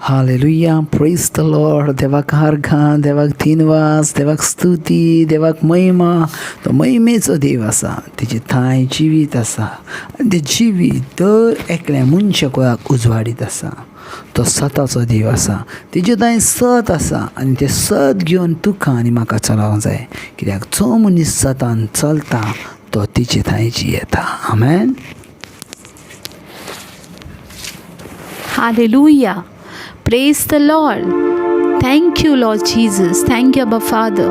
Hallelujah, praise the Lord. देवाक आर्गां, देवाक दिनवास, देवाक स्तुती, देवाक महिमा. तो महिमेचो देव आसा, तेजी थांय जिवीत आसा आनी तें जिवीत दर एकल्या मनशा गोंयाक उजवाडीत आसा. तो सताचो देव आसा, तेजे थंय सत आसा आनी तें सत घेवन तुका आनी म्हाका चलोवंक जाय. कित्याक जो मनीस सतान चलता तो तेजे थंय जियेता. आमेन. Hallelujah. Praise the Lord. Thank you, Lord Jesus. Thank you, Abba Father.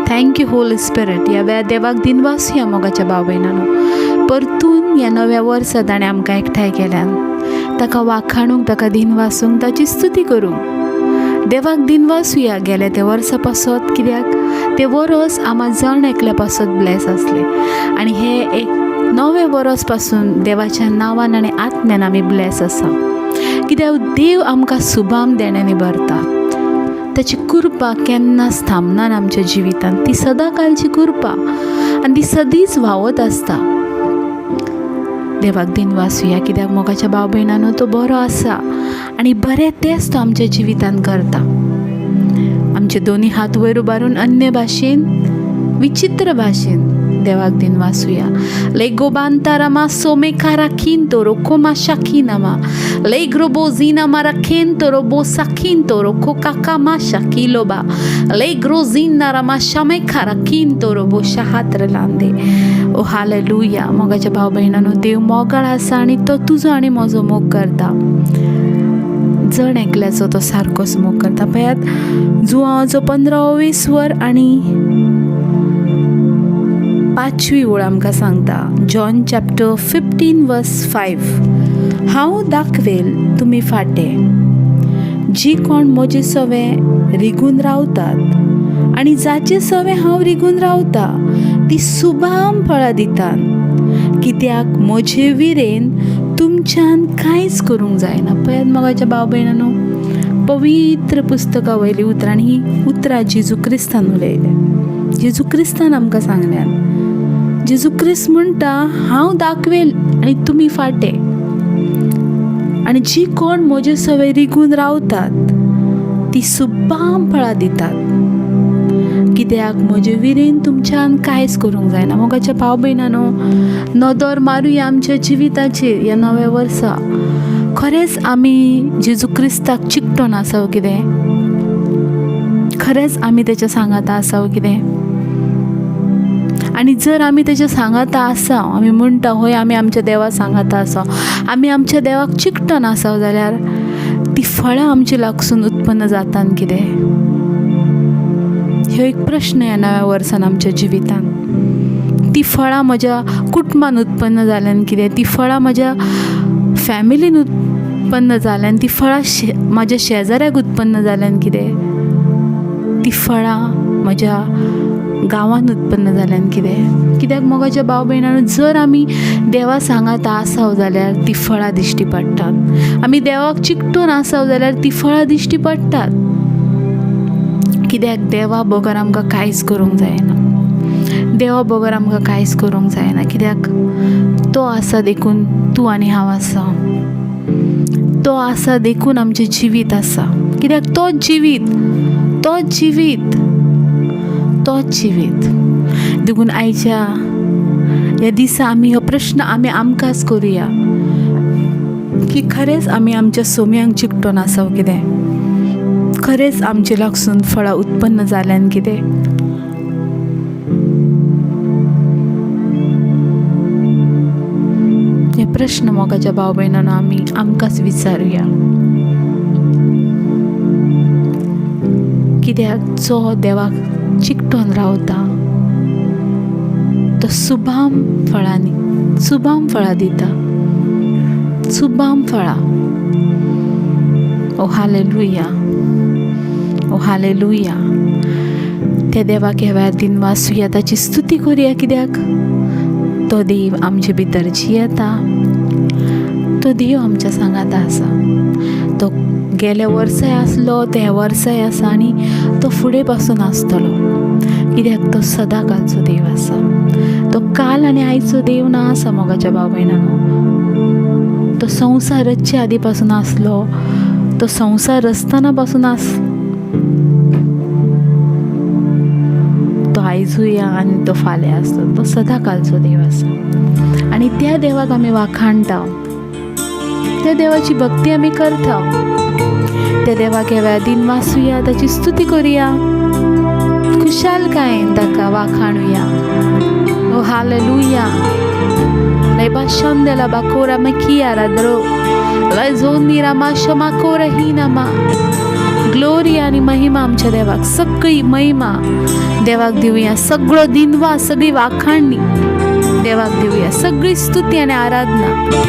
Thank you, Holy Spirit. ह्या वेळार देवाक दिनवास ह्या मोगाच्या भाव भयणांनो, परतून ह्या नव्या वर्सा ताणें आमकां एकठांय केल्यान ताका वाखाणूंक, ताका दिनवासूंक, ताची स्तुती करूंक. देवाक दिनवासूया गेले ते वर्सा पासत, कित्याक ते वरस आमा जण एकल्या पासत ब्लेस आसले आनी हे एक नवे वरस पासून देवाच्या नांवान आनी आत्म्यान आमी ब्लेस आसा. कित्याक देव आमकां सुबाम देण्यानी भरता. ताची कृपा केन्नाच थांबना आमच्या जिवितांत. ती सदांकाळची कृपा आनी ती सदींच व्हांवत आसता. देवाक दिनवासूया, कित्याक मोगाच्या भाव भयणांनो तो बरो आसा आनी बरें तेंच तो आमच्या जिवितांत करता. आमचे दोनी हात वयर उबारून अन्य भाशेन, विचित्र भाशेन देवाक दिनवासूया. लेगोबांतारामा सोमेकारा किंतोरो कोमा शाकिनामा लेग्रोबो जीनामा राखेंतोरो बो साकिंतोरो कोकाकामा शाकिलोबा लेग्रोजिनारामा शामेकारा किंतोरो बो शाहात्र लांदे. ओ हालेलुया. मोगाच्या भाव भयणांनो, देव मोगाळ आसा आनी तो तुजो आनी म्हजो मोग करता. जण एकल्याचो तो सारकोच मोग करता. पळयात, जुआंचो 15वे स्वर आनी 5वी ओळ आमकां सांगता. जॉन चॅप्टर 15 वर्स 5. हांव दाखवेल तुमी फाटे, जी कोण म्हजे सवे रिगून रावतात आनी जाचे सवे हांव रिगून रावता ती सुबाम फळां दितात, कित्याक म्हजे विरेन तुमच्यान कांयच करूंक जायना. पळयात मोगाच्या भाव भयणांनो, पवित्र पुस्तका वयली उतरां आनी ही उतरां जेजू क्रिस्तान उलयल्या. जेजू क्रिस्तान आमकां सांगल्यान. जेजू क्रिस्त म्हणटा, हांव दाखवेल आनी तुमी फाटे, आनी जी कोण म्हजे सवे रिगून रावतात ती सुबाम फळां दितात, कित्याक म्हजे विरेन तुमच्यान कांयच करूंक जायना. मोगाच्या भाव भयणांनो, नदर मारुया आमच्या जिविताचेर ह्या नव्या वर्सा. खरेंच आमी जेजू क्रिस्ताक चिकटोन आसाव कितें? खरेंच आमी तेच्या सांगाता आसाव कितें? आनी जर आमी तेच्या सांगाता आसा, आमी म्हणटा हय आमी आमच्या देवा सांगाता आसा, आमी आमच्या देवाक चिकटोन आसाव, जाल्यार ती फळां आमची लागसून उत्पन्न जातान कितें? ह्यो एक प्रश्न ह्या नव्या वर्सान आमच्या जिवितांत. ती फळां म्हज्या कुटुंबान उत्पन्न जाल्यान कितें? ती फळां म्हज्या फॅमिलीन उत्पन्न जाल्यान, ती फळां म्हाज्या शेजाऱ्याक उत्पन्न जाल्यान कितें? ती फळां म्हज्या गांवांत उत्पन्न जाल्यान कितें? कित्याक मोगाच्या भाव भयणांनो, जर आमी देवा सांगाता आसाव जाल्यार ती फळां दिश्टी पडटात. आमी देवाक चिकटून आसाव जाल्यार ती फळां दिश्टी पडटात. कित्याक देवा बगर आमकां कांयच करूंक जायना. देवा बगर आमकां कांयच करूंक जायना. कित्याक तो आसा देखून तूं आनी हांव आसा. तो आसा देखून आमचें जिवीत आसा. कित्याक तोच जिवीत देखून आयच्या ह्या दिसा आमी हो प्रश्न आमी आमकांच करुया की खरेंच आमी आमच्या सोम्यांक चिकटोन आसाव कितें? खरेंच आमचे लागसून फळां उत्पन्न जाल्यान कितें? हे प्रश्न मोगाच्या भाव भयणांनो आमी आमकांच विचारुया. कित्याक जो देवाक चिकटोन रावता तो सुबाम फळां दिता. सुबाम फळां. ओ हालेलुया. ओ हालेलुया. त्या देवाक ह्या वेळार दिनवासूया, ताची स्तुती करुया. कित्याक तो देव आमचे भितर जियेता. तो देव आमच्या सांगाता आसा. तो गेल्या वर्साय आसलो, ते ह्या वर्साय आसा आनी तो फुडें पासून आसतलो. कित्याक तो सदांकाळचो देव आसा. तो काल आनी आयचो देव ना आसा. मोगाच्या भाव भयणांनो, तो संवसार रचचे आदी पासून आसलो तो संसार रचतानापासून तो आयजूया आनी तो फाल्यां आसता. तो सदांकाळचो देव आसा आनी त्या देवाक आमी वाखाणटा. त्या देवाची भक्ती आमी करता. त्या देवाक ह्या वेळार वाचुया, ताची स्तुती करुया, खुशालकायेन ताका वाखाणुया. ओ hallelujah. Lei basciande la bakora makia radro. Lei zonni ramasha makora hinama. Gloria आणि महिमा आमच्या देवाक. सगळी महिमा देवाक देऊया. सगळं दिनवा, सगळी वाखाणणी देवाक देऊया. सगळी स्तुती आणि आराधना.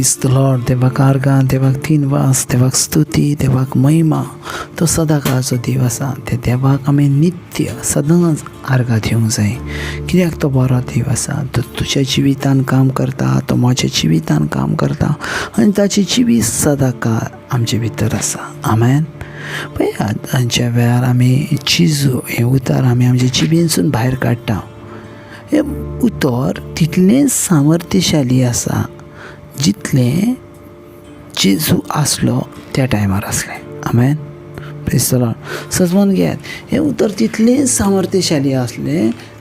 Praise the Lord. देवाक आर्गां, देवाक दिनवास, देवाक स्तुती, देवाक महिमा. तो सदांकाळचो देव आसा. त्या देवाक आमी नित्य सदांच आर्गां दिवंक जाय. कित्याक तो बरो देव आसा. तो तुज्या जिवितान काम करता, तो म्हज्या जिवितान काम करता आनी ताची जिवीत सदांकाळ आमचे भितर आसा. आमेन. पळयात, ज्या वेळार आमी जेजू हें उतर आमी आमच्या जिबेनसून भायर काडटा, हें उतर तितलें सामर्थ्यशाली आसा जितलें जेजू आसलो त्या टायमार आसलें. आमेन. Praise the lord. समजून घेयात, हें उतर तितलें सामर्थ्यशाली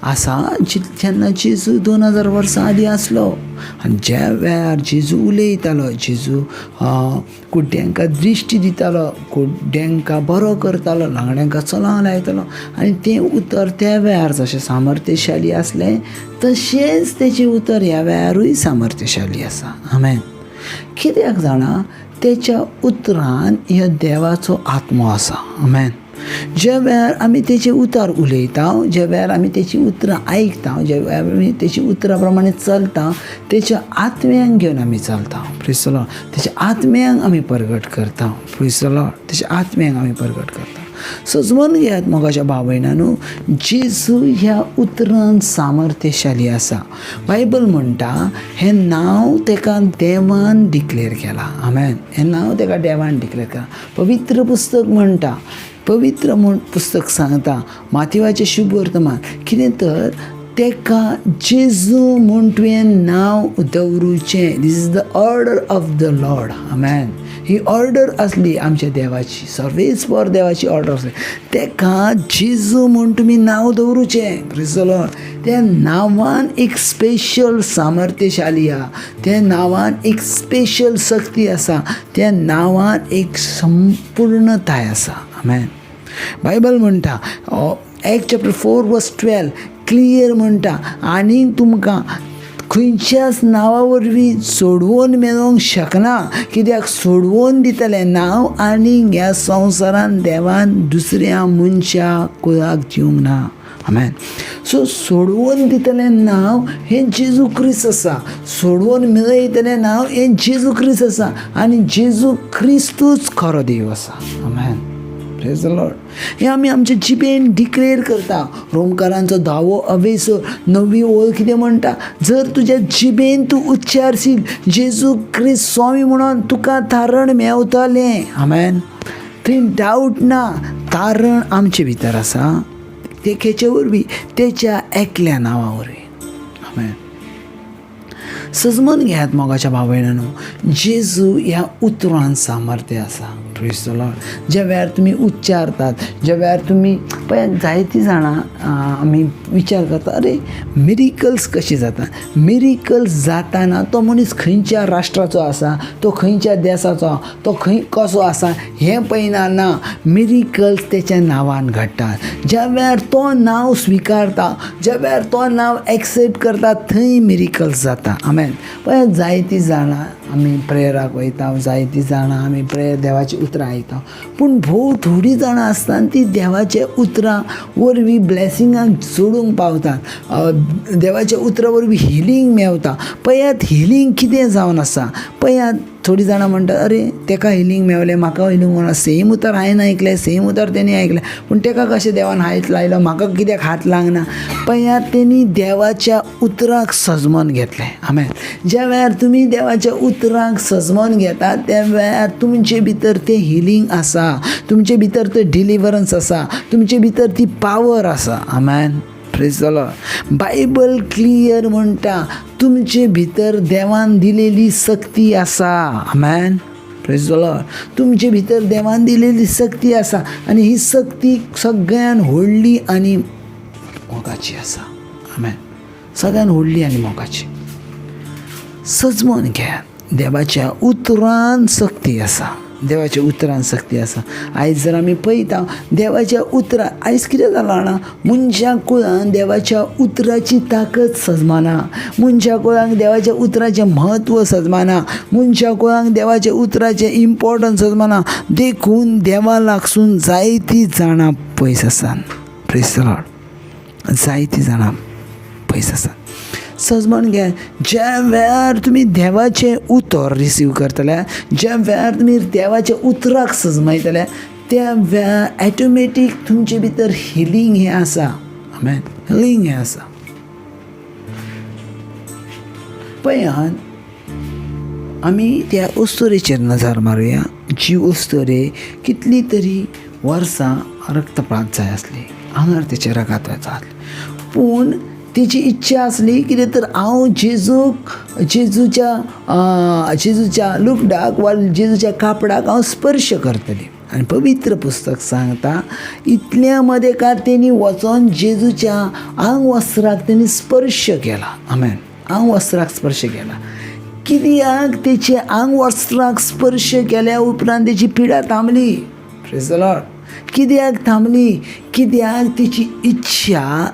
आसा जेन्ना जेजू 2000 वर्सां आदीं आसलो. आनी ज्या वेळार जेजू उलयतालो, जेजू कुड्ड्यांका दृश्टी दितालो, कुड्ड्यांका बरो करतालो, लांगड्यांका चलोंक लायतालो, आनी तें उतर त्या वेळार जशें सामर्थ्यशाली आसलें तशेंच तेचें उतर ह्या वेळारूय सामर्थ्यशाली आसा. आमेन. कित्याक जाणा, तेच्या उतरान ह्यो देवाचो आत्मो आसा. आमेन. ज्या वेळार आमी तेचें उतर उलयता, ज्या वेळार आमी तेचीं उतरां आयकता, ज्या वेळार आमी तेची उतरां प्रमाणे चलता, तेच्या आत्म्यांक घेवन आमी चलता. Praise the Lord. तेच्या आत्म्यांक आमी प्रगट करता. Praise the Lord. तेच्या आत्म्यांक आमी प्रगट करता. समजून घेयात मोगाच्या भाव भयणांनो, जेजू ह्या उतरान सामर्थ्यशाली आसा. बायबल म्हणटा हें नांव तेका देवान डिक्लेअर केलां. आमेन. हें नांव तेका देवान डिक्लेअर केलां. पवित्र पुस्तक म्हणटा, पवित्र पुस्तक सांगता, माथेवाचें शुभ वर्तमान, कितें तर तेका जेजू म्हूण तुवें नांव दवरुचें. This is the order of the lord. Amen. ही ऑर्डर आसली आमच्या देवाची, सर्वेस्पर देवाची ऑर्डर आसली. तेका जेजू म्हूण तुमी नांव दवरुचें. Praise the lord. त्या नांवान एक स्पेशल सामर्थ्यशाली आहा. त्या नांवान एक स्पेशल शक्ती आसा. त्या नांवान एक संपूर्णताय आसा. आमेन. बायबल म्हणटा, Acts chapter 4 verse 12 क्लियर म्हणटा, आनी तुमकां खंयच्याच नांवा वरवीं सोडवून मेळोवंक शकना. कित्याक सोडवून दितलें नांव आनी ह्या संवसारान देवान दुसऱ्या मनशाक कुळाक दिवंक ना. आमेन. सो सोडवून दितलें नांव हें जेजू क्रिस्त आसा. सोडवून मेळयतलें नांव हें जेजू क्रिस्त आसा. आनी जेजू क्रिस्तूच खरो देव आसा. आमेन. Praise the lord. हें आमी आमच्या जिबेन डिक्लेअर करता. रोमकारांचो 10वो अवेसो 9वी ओळ कितें म्हणटा, जर तुज्या जिबेन तूं उच्चारशील जेजू क्रिस्त स्वामी म्हणून, तुका तारण मेवतलें. आमेन. थंय डावट ना. तारण आमचे भितर आसा. ते खेचे वरवीं, तेच्या एकल्या नांवा वरवीं. आमेन. समजून घेयात मोगाच्या भाव भयणांनो, जेजू ह्या उतरान सामर्थ्य आसा. Praise the Lord. ज्या वेळार तुमी उच्चारतात, ज्या वेळार तुमी पळय, जायतीं जाणां आमी विचार करता, अरे मिरिकल्स कशी जाता. मिरिकल्स जाताना तो मनीस खंयच्या राष्ट्राचो आसा, तो खंयच्या देशाचो, तो खंय कसो आसा हें पळयना. ना, मिरिकल्स तेच्या नांवान घडटात. ज्या वेळार तो नांव स्विकारता, ज्या वेळार तो नांव एक्सेप्ट करता, थंय मिरिकल्स जाता. आमेन. पळय, जायतीं जाणां आमी प्रेयराक वयता, जायतीं जाणां आमी प्रेयर देवाची उतरां आयकता, पूण भोव थोडीं जाणां आसता ती देवाच्या उतरां वरवीं ब्लेसिंगाक जोडूंक पावतात. देवाच्या उतरां वरवीं हिलींग मेवता. पळयात, हिलींग कितें जावन आसा. पळयात, थोडीं जाणां म्हणटात, अरे तेका हिलींग मेवलें, म्हाका हिलींग म्हणून. सेम उतर हांवें आयकलें, सेम उतर तेणी आयकलें, पूण तेका कशें देवान हात लायलो, म्हाका कित्याक हात लागना. पळयात, तेणी देवाच्या उतराक सजमोन घेतलें. आमेन. ज्या वेळार तुमी देवाच्या उतराक सजमोन घेतात, त्या वेळार तुमचे भितर तें हिलींग आसा, तुमचे भितर तें डिलिव्हरन्स आसा, तुमचे भितर ती पावर आसा. Amen. Praise the lord. Bible clear म्हणटा, तुमचे भितर देवान दिलेली शक्ती आसा. आमेन. Praise the lord. तुमचे भितर देवान दिलेली शक्ती आसा आनी ही शक्ती सगळ्यान व्हडली आनी मोगाची आसा. आमेन. सगळ्यान व्हडली आनी मोगाची. सजमोन घ्या, देवाच्या उतरान शक्ती आसा. देवाच्या उतरान शक्ती आसा. आयज जर आमी पळयता देवाच्या उतरां, आयज कितें जालां जाणा, मनशा कुळान देवाच्या उतराची ताकद सजमाना. मनशा कुळाक देवाच्या उतराचें म्हत्व सजमाना. मनशा कुळाक देवाच्या उतराचें इम्पॉर्टन्स सजमाना. देखून देवा लागसून जायतीं जाणां पयस आसात. Praise the Lord. जायतीं जाणां पयस आसात. समजून घ्या, ज्या वेळार तुमी देवाचें उतर रिसीव करतले, ज्या वेळार तुमी देवाच्या उतराक सजमायतले, त्या वेळार ऑटोमॅटीक तुमचे भितर हिलींग हें आसा. आमेन. हिलींग हें आसा. पळयात, आमी त्या वस्तुरेचेर नजर मारुया जी वस्तुरे कितली तरी वर्सां रक्तपात जाय आसली, आंगार तेचे रगत वतात, पूण तेची इच्छा आसली कितें तर हांव जेजूच्या लुगडाक वा जेजूच्या कापडाक हांव स्पर्श करतलें. आनी पवित्र पुस्तक सांगता इतल्या मदेकार तेणी वचोन जेजूच्या आंग वस्त्राक तेणी स्पर्श केला. आमेन. आंग वस्त्राक स्पर्श केला. कित्याक तेचे आंग वस्त्राक स्पर्श केल्या उपरांत तेची पिडा थांबली. Praise the Lord. कित्याक थांबली? कित्याक तेची इच्छा,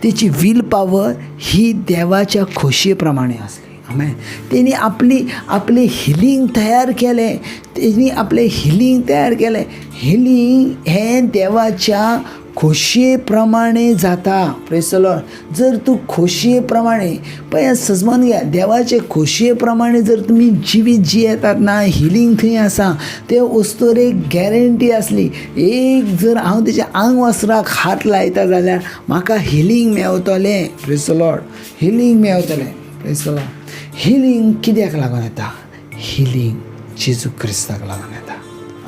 तेची वील पॉवर ही देवाच्या खोशये प्रमाणे आसली. आमेन. तेणी आपले हिलींग तयार केलें. तेणी आपलें हिलींग तयार केलें. हिलींग हें देवाच्या खोशये प्रमाणे जाता. Praise the Lord. जर तूं खोशये प्रमाणे पळय समजून घ्या, देवाचे खोशये प्रमाणे जर तुमी जिवीत जियेतात ना, हिलींग थंय आसा. ते वस्तूर एक गॅरंटी आसली, एक जर हांव तेच्या आंग वस्त्राक हात लायता जाल्यार म्हाका हिलींग मेवतलें. Praise the lord. हिलींग मेवतलें. Praise the lord. हिलींग कित्याक लागून येता? हिलींग जेजू क्रिस्ताक लागून येता.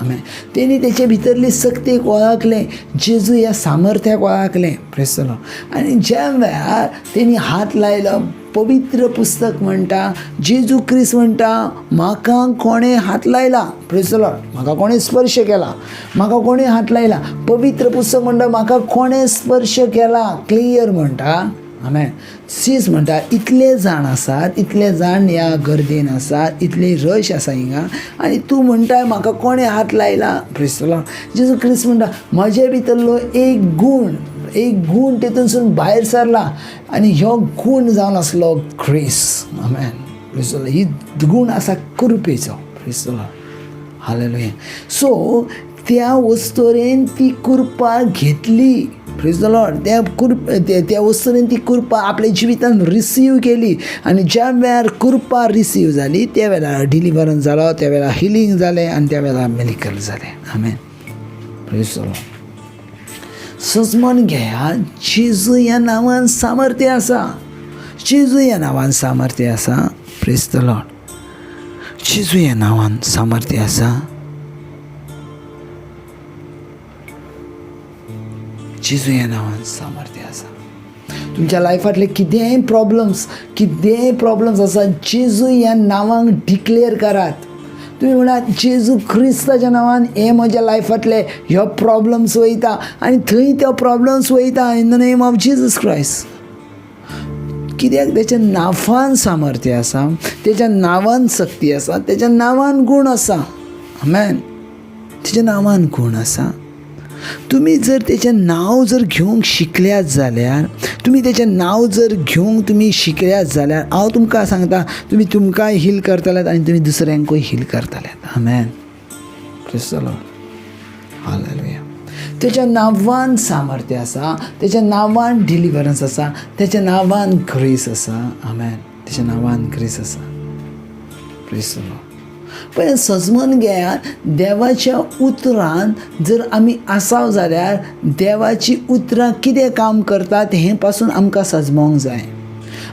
आमेन. तेणी तेचे भितरली सक्तीक वळखलें, जेजू ह्या सामर्थ्याक वळखलें. Praise the lord. आनी ज्या वेळार तेणी हात लायलो, पवित्र पुस्तक म्हणटा, जेजू क्रिस्त म्हणटा, म्हाका कोणें हात लायला. Praise the Lord. म्हाका कोणें स्पर्श केला, म्हाका कोणें हात लायला. पवित्र पुस्तक म्हणटा म्हाका कोणें स्पर्श केला. क्लियर म्हणटा. आमेन. सीस म्हणटा इतले जाण आसात, इतले जाण ह्या गर्देन आसात, इतले रश आसा हिंगा, आनी तूं म्हणटाय म्हाका कोणें हात लायला. Praise the Lord. जेजू क्रिस्त म्हणटा म्हजे भितरलो एक गूण तेतूनसून भायर सरला, आनी ह्यो गूण जावन आसलो grace. Amen. Praise the lord. ही गूण आसा कृपेचो. Praise the lord. Hallelujah. So त्या वस्तुरेन ती कृपा घेतली. Praise the lord. त्या वस्तुरेन ती कृपा आपल्या जिवितान रिसीव केली, आनी ज्या वेळार कृपा रिसीव जाली त्या वेळार डिलिव्हरन्स जालो, त्या वेळार हिलींग जालें, आनी त्या वेळार मिरेकल जालें. आमेन. Praise the lord. समजून घेया, जेजू ह्या नांवान सामर्थ्य आसा. जेजू ह्या नांवान सामर्थ्य आसा. Praise the Lord. जेजू ह्या नांवान सामर्थ्य आसा. जेजू ह्या नांवान सामर्थ्य आसा. तुमच्या लायफांतले कितेंय प्रॉब्लम्स आसा, जेजू ह्या नांवांक डिक्लेअर करात. तुम्ही म्हणात जेजू क्रिस्ताच्या नांवान हे म्हज्या लायफांतले ह्यो प्रॉब्लम्स वयता, आनी थंय त्यो प्रॉब्लम्स वयता in the name of Jesus Christ. कित्याक तेच्या नांवान सामर्थ्य आसा, तेच्या नांवान शक्ती आसा, तेच्या नांवान गूण आसा. आमेन. तेच्या नांवान गूण आसा. तुम्ही जर तेचें नांव जर घेवंक शिकल्यात जाल्यार, तुम्ही तेचें नांव जर घेवंक तुम्ही शिकल्यात जाल्यार, हांव तुमकां सांगता, तुम्ही तुमकांय हील करतल्यात आनी तुम्ही दुसऱ्यांकूय हील करतल्यात. Amen. Praise the lord. Hallelujah. तेच्या नांवान सामर्थ्य आसा, तेच्या नांवान डिलिव्हरन्स आसा, तेच्या नांवान ग्रेस आसा. आमेन. तेच्या नांवान ग्रेस आसा. Praise the Lord. पण समजून घेयात, देवाच्या उतरान जर आमी आसाव जाल्यार देवाची उतरां कितें काम करतात हें पासून आमकां सजमोंक जाय.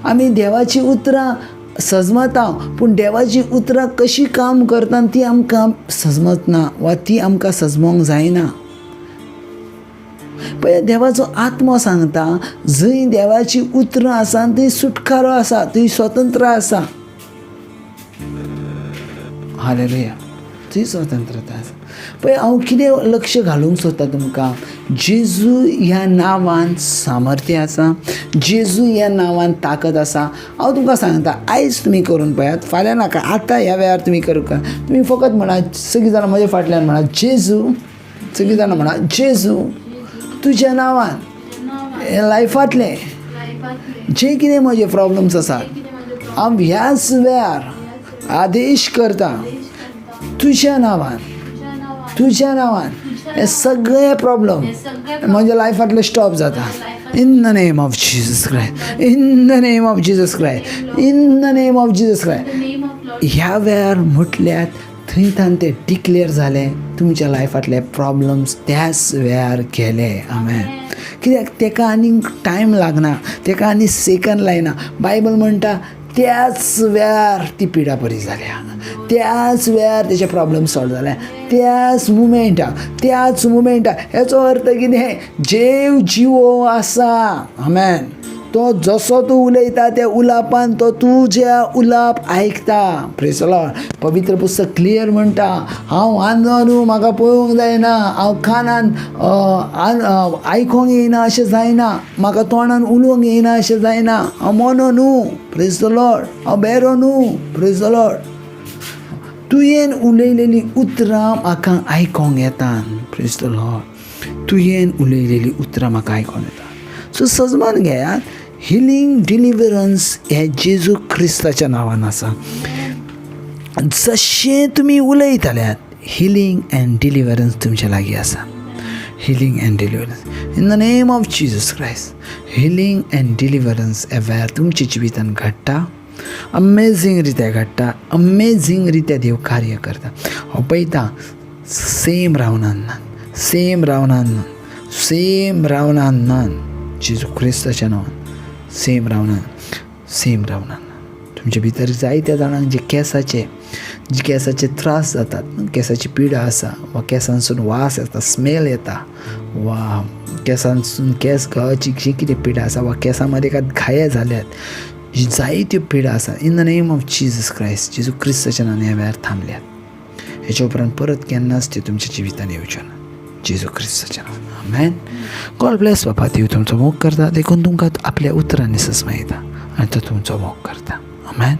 आमी देवाची उतरां सजमता, पूण देवाची उतरां कशीं काम करतात ती आमकां सजमतना वा ती आमकां सजमोंक जायना. पळय, देवाचो आत्मो सांगता जंय देवाची उतरां आसा थंय सुटकारो आसा, थंय स्वतंत्र आसा. हालेलुया. थंय स्वतंत्रता आसा. पळय, हांव कितें लक्ष घालूंक सोदता तुमकां, जेजू ह्या नांवान सामर्थ्य आसा, जेजू ह्या नांवान ताकद आसा. हांव तुमकां सांगता, आयज तुमी करून पळयात, फाल्यां नाका, आतां ह्या वेळार तुमी करूंक. तुमी फकत म्हणा, सगळीं जाणां म्हज्या फाटल्यान म्हणा, जेजू. सगळीं जाणां म्हणा, जेजू तुज्या नांवान लायफांतले जे कितें म्हजे प्रॉब्लम्स आसात, हांव ह्याच वेळार आदेश करता तुज्या नांवान तुझ्या नांवान हे सगळे प्रॉब्लेम म्हज्या लायफांतले स्टॉप जाता in the name of Jesus Christ, in the name of Jesus Christ, in the name of Jesus Christ. ह्या वेळार म्हटल्यार थंयच्यान ते डिक्लेअर जाले तुमच्या लायफांतले प्रॉब्लम्स त्याच वेळार गेले. आमेन. कित्याक तेका आनी टायम लागना, तेका आनी सेकंड लायना. बायबल म्हणटा त्याच वेळार ती पिडा बरी जाल्या, त्याच वेळार तेचे प्रॉब्लम सॉल्व जाल्या, त्याच मुमेंटाक. हेचो अर्थ कितें? जेव जिवो आसा. आमेन. तो जसो तूं उलयता त्या उलापान तो तुज्या उलाप आयकता. Praise the Lord. पवित्र पुस्तक क्लियर म्हणटा हांव आंधळो न्हू, म्हाका पळोवंक जायना, हांव कानान आयकोंक येयना अशें जायना, म्हाका तोंडान उलोवंक येयना अशें जायना, हांव मोनो न्हू. Praise the Lord. हांव बेरो न्हू. Praise the Lord. तुवें उलयलेली उतरां म्हाका आयकोंक येता. Praise the Lord. तुवें उलयलेली उतरां म्हाका आयकोंक येता. सो सजमान घेयात, हिलिंग डिलिव्हरन्स हे जेजू क्रिस्ताच्या नांवान आसा. जशें तुमी उलयताल्यात हिलिंग एंड डिलिव्हरन्स तुमच्या लागीं आसा. Healing and deliverance in the name of Jesus Christ. Healing and deliverance ह्या वेळार तुमच्या जिवितान घडटा. अमेझींग रित्या घडटा, अमेझींग रित्या देव कार्य करता. हांव पळयता सेम रावनान जेजू क्रिस्ताच्या नांवान सेम रावनान. तुमच्या भितर जायत्या जाणांक जे केसाचे त्रास जातात, केसाची पिडा आसा, वा केसांसून वास येता, स्मेल येता, वा केसांसून केस गळची जी कितें पिडा आसा, वा केसां मदें एकाद घाये जाल्यात, जी जायत्यो पिडा आसा, in the name of Jesus Christ, जेजू क्रिस्ताच्या नांवान ह्या वेळार थांबल्यात. हेच्या उपरांत परत केन्नाच ते तुमच्या जिवितान येवच्यो ना. जेजू क्रिस्ताच्या नांवान. आमेन. God bless. बाबा देव तुमचो मोग करता, देखून तुमकां आपल्या उतरांनी सस्मयता आनी तो तुमचो मोग करता. आमेन.